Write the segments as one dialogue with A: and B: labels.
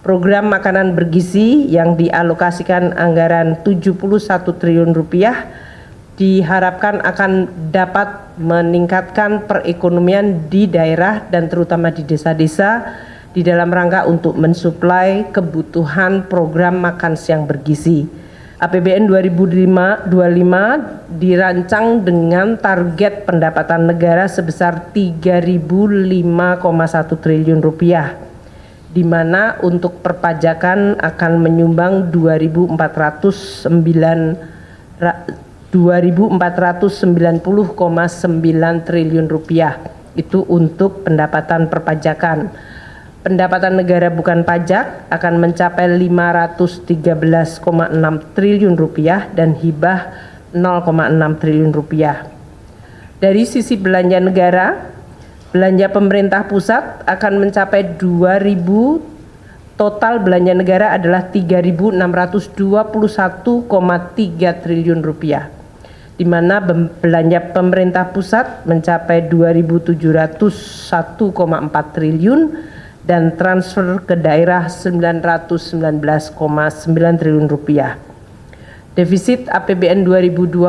A: Program makanan bergizi yang dialokasikan anggaran 71 triliun rupiah diharapkan akan dapat meningkatkan perekonomian di daerah dan terutama di desa-desa di dalam rangka untuk mensuplai kebutuhan program makan siang bergizi. APBN 2025 dirancang dengan target pendapatan negara sebesar 3.005,1 triliun rupiah, di mana untuk perpajakan akan menyumbang 2.490,9 triliun rupiah. Itu untuk pendapatan perpajakan. Pendapatan negara bukan pajak akan mencapai 513,6 triliun rupiah dan hibah 0,6 triliun rupiah. Dari sisi belanja negara, belanja pemerintah pusat akan mencapai 2.000, total belanja negara adalah 3.621,3 triliun rupiah, di mana belanja pemerintah pusat mencapai 2.701,4 triliun dan transfer ke daerah 919,9 triliun rupiah. Defisit APBN 2025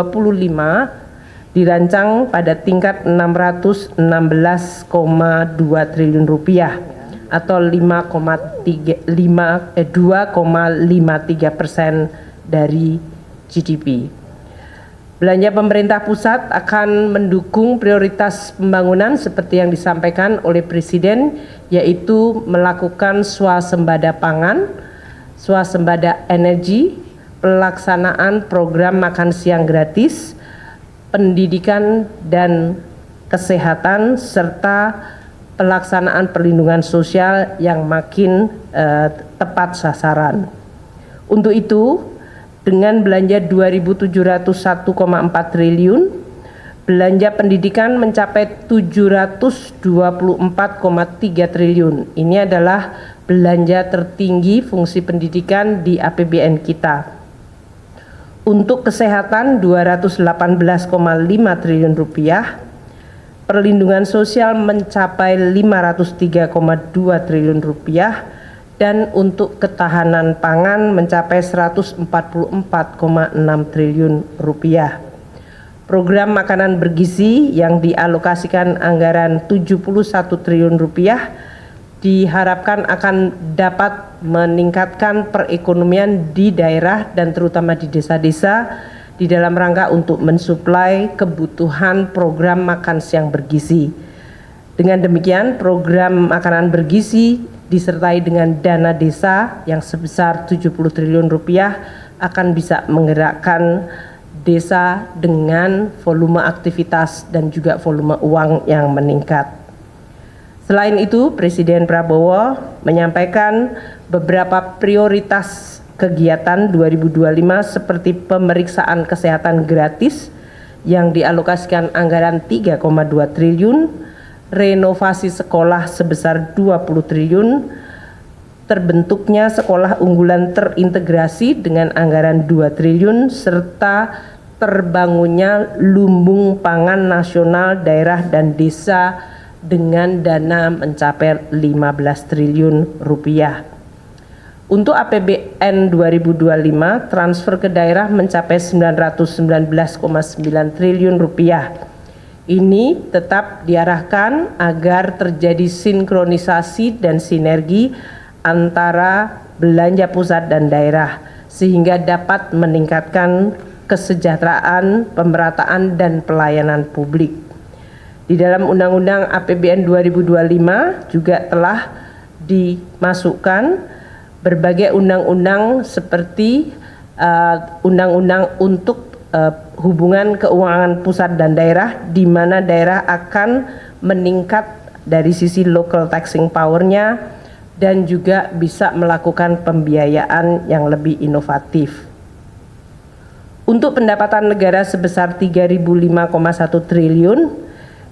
A: dirancang pada tingkat 616,2 triliun rupiah atau 2,53% dari GDP. Belanja pemerintah pusat akan mendukung prioritas pembangunan seperti yang disampaikan oleh Presiden, yaitu melakukan swasembada pangan, swasembada energi, pelaksanaan program makan siang gratis, pendidikan dan kesehatan, serta pelaksanaan perlindungan sosial yang makin tepat sasaran. Untuk itu, dengan belanja 2.701,4 triliun, belanja pendidikan mencapai 724,3 triliun. Ini adalah belanja tertinggi fungsi pendidikan di APBN kita. Untuk kesehatan 218,5 triliun rupiah, perlindungan sosial mencapai 503,2 triliun rupiah, dan untuk ketahanan pangan mencapai 144,6 triliun rupiah. Program makanan bergizi yang dialokasikan anggaran 71 triliun rupiah diharapkan akan dapat meningkatkan perekonomian di daerah dan terutama di desa-desa di dalam rangka untuk mensuplai kebutuhan program makan siang bergizi. Dengan demikian, program makanan bergizi disertai dengan dana desa yang sebesar 70 triliun rupiah akan bisa menggerakkan desa dengan volume aktivitas dan juga volume uang yang meningkat. Selain itu, Presiden Prabowo menyampaikan beberapa prioritas kegiatan 2025 seperti pemeriksaan kesehatan gratis yang dialokasikan anggaran 3,2 triliun, renovasi sekolah sebesar 20 triliun, terbentuknya sekolah unggulan terintegrasi dengan anggaran 2 triliun, serta terbangunnya lumbung pangan nasional daerah dan desa dengan dana mencapai 15 triliun rupiah. Untuk APBN 2025, transfer ke daerah mencapai 919,9 triliun rupiah. Ini tetap diarahkan agar terjadi sinkronisasi dan sinergi antara belanja pusat dan daerah sehingga dapat meningkatkan kesejahteraan, pemerataan dan pelayanan publik. Di dalam Undang-Undang APBN 2025 juga telah dimasukkan berbagai undang-undang seperti undang-undang untuk hubungan keuangan pusat dan daerah, di mana daerah akan meningkat dari sisi local taxing power-nya dan juga bisa melakukan pembiayaan yang lebih inovatif. Untuk pendapatan negara sebesar 3.005,1 triliun,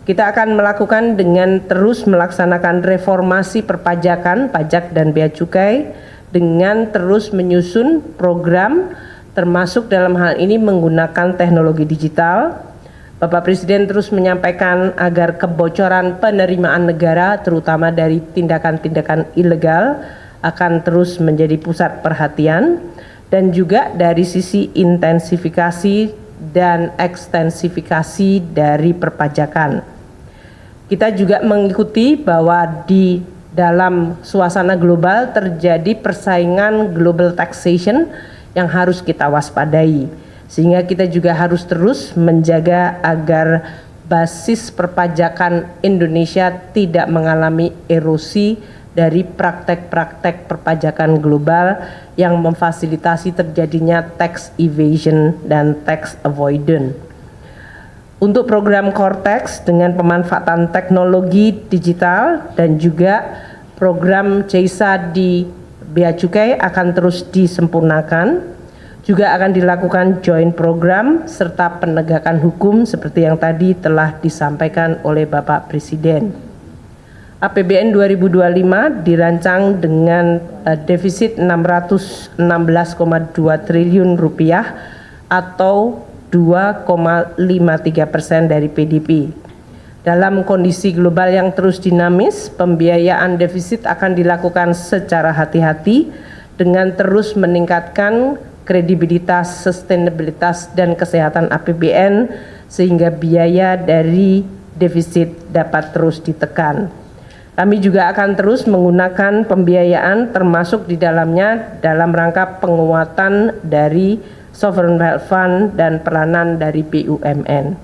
A: kita akan melakukan dengan terus melaksanakan reformasi perpajakan, pajak dan bea cukai, dengan terus menyusun program termasuk dalam hal ini menggunakan teknologi digital. Bapak Presiden terus menyampaikan agar kebocoran penerimaan negara terutama dari tindakan-tindakan ilegal akan terus menjadi pusat perhatian, dan juga dari sisi intensifikasi dan ekstensifikasi dari perpajakan. Kita juga mengikuti bahwa di dalam suasana global terjadi persaingan global taxation yang harus kita waspadai, sehingga kita juga harus terus menjaga agar basis perpajakan Indonesia tidak mengalami erosi dari praktek-praktek perpajakan global yang memfasilitasi terjadinya tax evasion dan tax avoidance. Untuk program Cortex dengan pemanfaatan teknologi digital dan juga program CESA di Bea Cukai akan terus disempurnakan. Juga akan dilakukan joint program serta penegakan hukum seperti yang tadi telah disampaikan oleh Bapak Presiden. APBN 2025 dirancang dengan defisit 616,2 triliun rupiah atau 2,53% dari PDB. Dalam kondisi global yang terus dinamis, pembiayaan defisit akan dilakukan secara hati-hati dengan terus meningkatkan kredibilitas, sustainabilitas, dan kesehatan APBN sehingga biaya dari defisit dapat terus ditekan. Kami juga akan terus menggunakan pembiayaan termasuk di dalamnya dalam rangka penguatan dari Sovereign Wealth Fund dan peranan dari BUMN.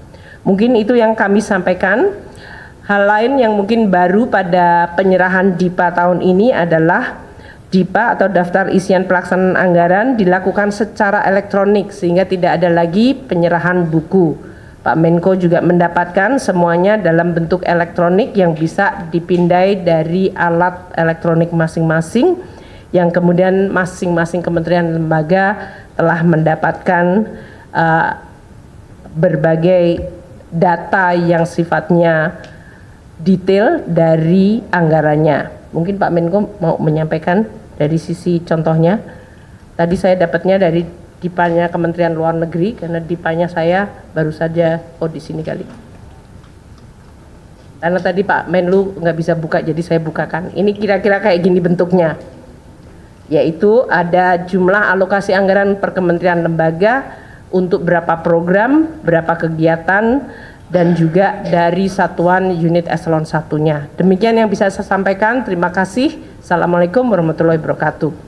A: Mungkin itu yang kami sampaikan. Hal lain yang mungkin baru pada penyerahan DIPA tahun ini adalah DIPA atau daftar isian pelaksanaan anggaran dilakukan secara elektronik sehingga tidak ada lagi penyerahan buku. Pak Menko juga mendapatkan semuanya dalam bentuk elektronik yang bisa dipindai dari alat elektronik masing-masing yang kemudian masing-masing kementerian lembaga telah mendapatkan berbagai data yang sifatnya detail dari anggarannya. Mungkin Pak Menko mau menyampaikan dari sisi contohnya. Tadi saya dapatnya dari DIPA-nya Kementerian Luar Negeri karena DIPA-nya saya baru saja di sini kali. Karena tadi Pak Menlu nggak bisa buka jadi saya bukakan. Ini kira-kira kayak gini bentuknya. Yaitu ada jumlah alokasi anggaran per kementerian lembaga untuk berapa program, berapa kegiatan, dan juga dari satuan unit eselon 1-nya. Demikian yang bisa saya sampaikan. Terima kasih. Assalamualaikum warahmatullahi wabarakatuh.